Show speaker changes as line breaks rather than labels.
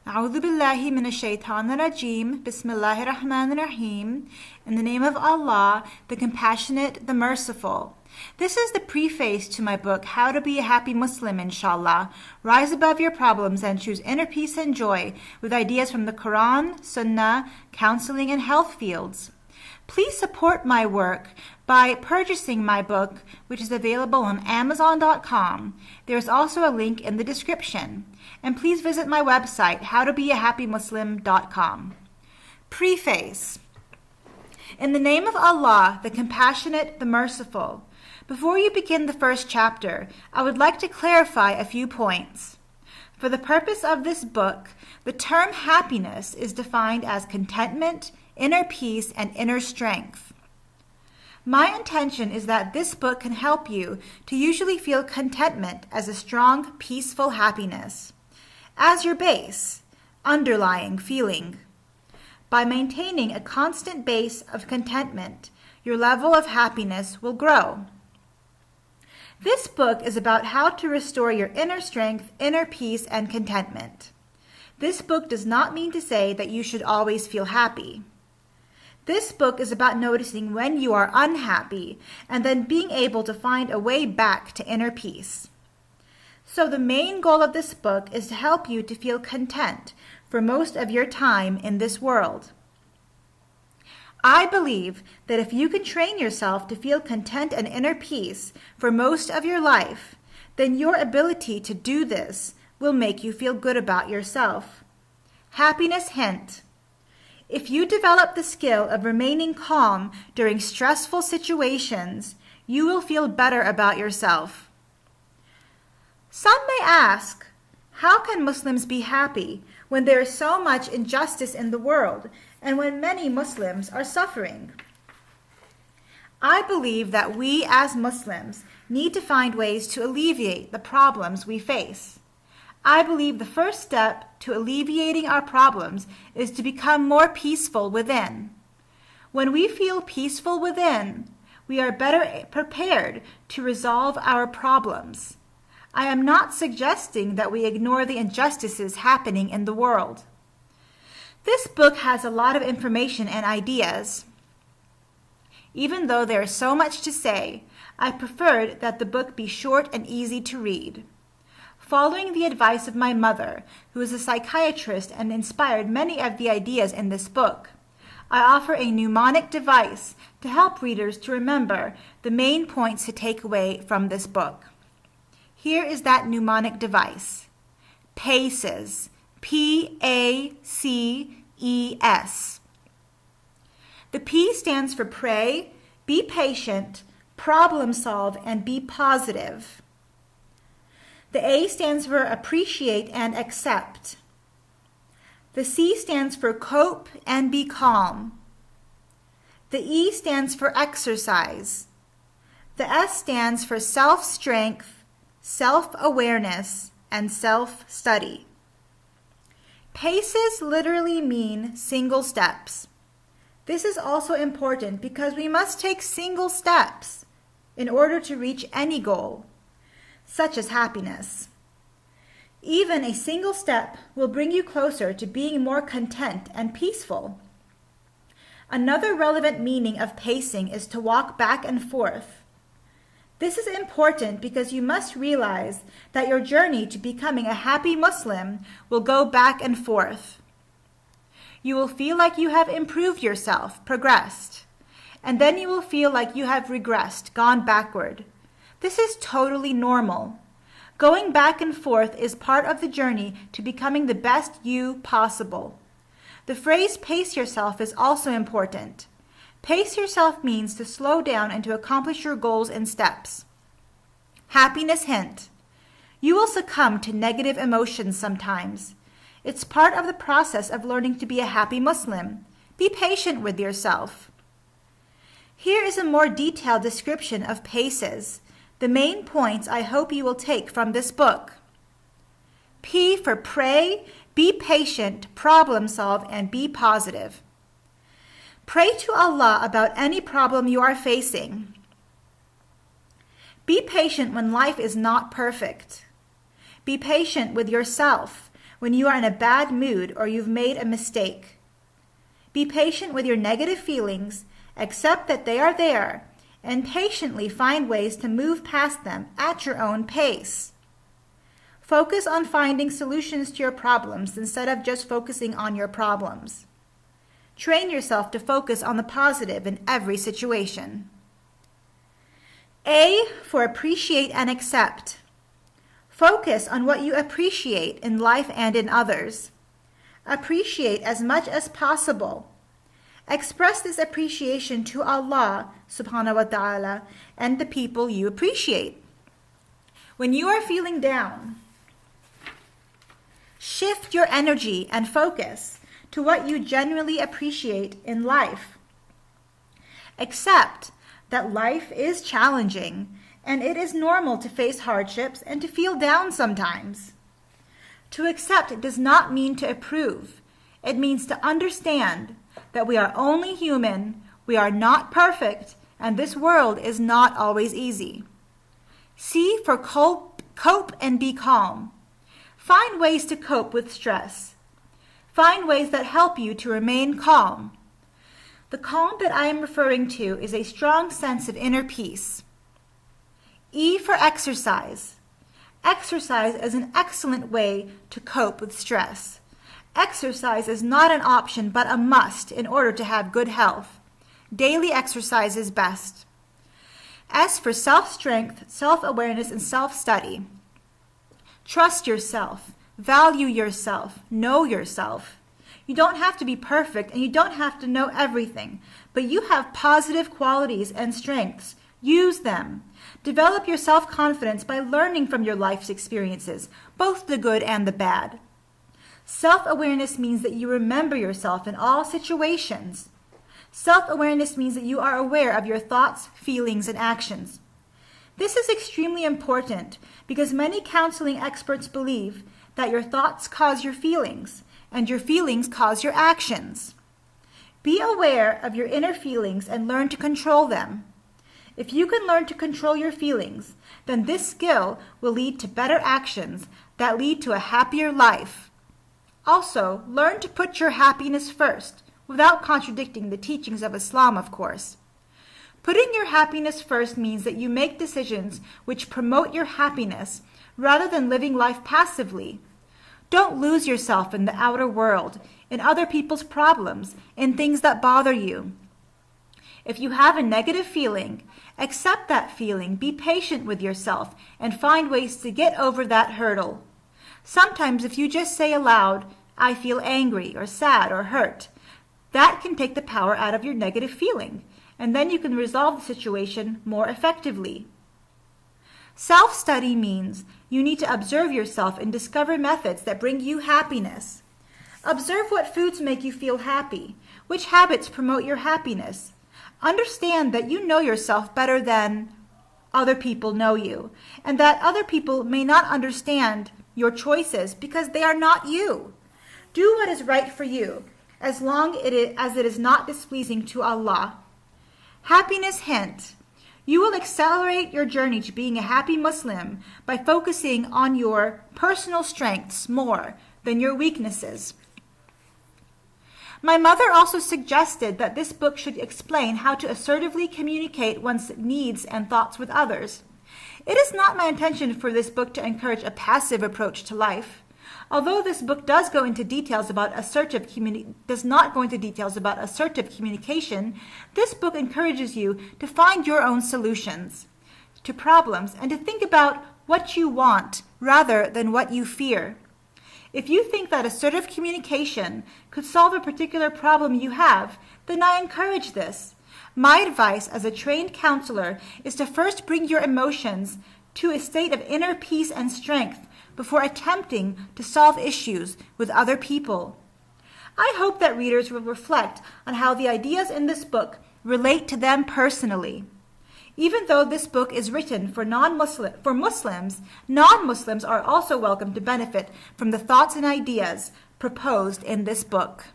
A'udhu billahi minash shaitanir rajim. Bismillahir rahmanir rahim. In the name of Allah, the Compassionate, the Merciful. This is the preface to my book, How to Be a Happy Muslim Insha'Allah. Rise above your problems and choose inner peace and joy with ideas from the Quran, Sunnah, counseling, and health fields. Please support my work by purchasing my book, which is available on Amazon.com. There is also a link in the description. And please visit my website, howtobeahappymuslim.com. Preface. In the name of Allah, the Compassionate, the Merciful. Before you begin the first chapter, I would like to clarify a few points. For the purpose of this book, the term happiness is defined as contentment, inner peace, and inner strength. My intention is that this book can help you to usually feel contentment as a strong, peaceful happiness, as your base, underlying feeling. By maintaining a constant base of contentment, your level of happiness will grow. This book is about how to restore your inner strength, inner peace, and contentment. This book does not mean to say that you should always feel happy. This book is about noticing when you are unhappy and then being able to find a way back to inner peace. So the main goal of this book is to help you to feel content for most of your time in this world. I believe that if you can train yourself to feel content and inner peace for most of your life, then your ability to do this will make you feel good about yourself. Happiness hint. If you develop the skill of remaining calm during stressful situations, you will feel better about yourself. Some may ask, how can Muslims be happy when there is so much injustice in the world and when many Muslims are suffering? I believe that we as Muslims need to find ways to alleviate the problems we face. I believe the first step to alleviating our problems is to become more peaceful within. When we feel peaceful within, we are better prepared to resolve our problems. I am not suggesting that we ignore the injustices happening in the world. This book has a lot of information and ideas. Even though there is so much to say, I preferred that the book be short and easy to read. Following the advice of my mother, who is a psychiatrist and inspired many of the ideas in this book, I offer a mnemonic device to help readers to remember the main points to take away from this book. Here is that mnemonic device. PACES. P-A-C-E-S. The P stands for pray, be patient, problem solve, and be positive. The A stands for appreciate and accept. The C stands for cope and be calm. The E stands for exercise. The S stands for self-strength, self-awareness, and self-study. PACES literally mean single steps. This is also important because we must take single steps in order to reach any goal, such as happiness. Even a single step will bring you closer to being more content and peaceful. Another relevant meaning of pacing is to walk back and forth. This is important because you must realize that your journey to becoming a happy Muslim will go back and forth. You will feel like you have improved yourself, progressed, and then you will feel like you have regressed, gone backward. This is totally normal. Going back and forth is part of the journey to becoming the best you possible. The phrase pace yourself is also important. Pace yourself means to slow down and to accomplish your goals in steps. Happiness hint. You will succumb to negative emotions sometimes. It's part of the process of learning to be a happy Muslim. Be patient with yourself. Here is a more detailed description of PACES, the main points I hope you will take from this book. P for pray, be patient, problem solve, and be positive. Pray to Allah about any problem you are facing. Be patient when life is not perfect. Be patient with yourself when you are in a bad mood or you've made a mistake. Be patient with your negative feelings, accept that they are there, and patiently find ways to move past them at your own pace. Focus on finding solutions to your problems instead of just focusing on your problems. Train yourself to focus on the positive in every situation. A for appreciate and accept. Focus on what you appreciate in life and in others. Appreciate as much as possible. Express this appreciation to Allah subhanahu wa ta'ala and the people you appreciate. When you are feeling down, shift your energy and focus to what you genuinely appreciate in life. Accept that life is challenging and it is normal to face hardships and to feel down sometimes. To accept does not mean to approve. It means to understand that we are only human, we are not perfect, and this world is not always easy. C for cope and be calm. Find ways to cope with stress. Find ways that help you to remain calm. The calm that I am referring to is a strong sense of inner peace. E for exercise. Exercise is an excellent way to cope with stress. Exercise is not an option but a must in order to have good health. Daily exercise is best. S for self-strength, self-awareness, and self-study. Trust yourself, value yourself, know yourself. You don't have to be perfect and you don't have to know everything, but you have positive qualities and strengths. Use them. Develop your self-confidence by learning from your life's experiences, both the good and the bad. Self-awareness means that you remember yourself in all situations. Self-awareness means that you are aware of your thoughts, feelings, and actions. This is extremely important because many counseling experts believe that your thoughts cause your feelings, and your feelings cause your actions. Be aware of your inner feelings and learn to control them. If you can learn to control your feelings, then this skill will lead to better actions that lead to a happier life. Also, learn to put your happiness first, without contradicting the teachings of Islam, of course. Putting your happiness first means that you make decisions which promote your happiness rather than living life passively. Don't lose yourself in the outer world, in other people's problems, in things that bother you. If you have a negative feeling, accept that feeling, be patient with yourself, and find ways to get over that hurdle. Sometimes if you just say aloud, I feel angry or sad or hurt, that can take the power out of your negative feeling, and then you can resolve the situation more effectively. Self-study means you need to observe yourself and discover methods that bring you happiness. Observe what foods make you feel happy, which habits promote your happiness. Understand that you know yourself better than other people know you, and that other people may not understand your choices because they are not you. Do what is right for you, as long as it is not displeasing to Allah. Happiness hint. You will accelerate your journey to being a happy Muslim by focusing on your personal strengths more than your weaknesses. My mother also suggested that this book should explain how to assertively communicate one's needs and thoughts with others. It is not my intention for this book to encourage a passive approach to life. Although this book does not go into details about assertive communication, this book encourages you to find your own solutions to problems and to think about what you want rather than what you fear. If you think that assertive communication could solve a particular problem you have, then I encourage this. My advice as a trained counselor is to first bring your emotions to a state of inner peace and strength before attempting to solve issues with other people. I hope that readers will reflect on how the ideas in this book relate to them personally. Even though this book is written for Muslims, non-Muslims are also welcome to benefit from the thoughts and ideas proposed in this book.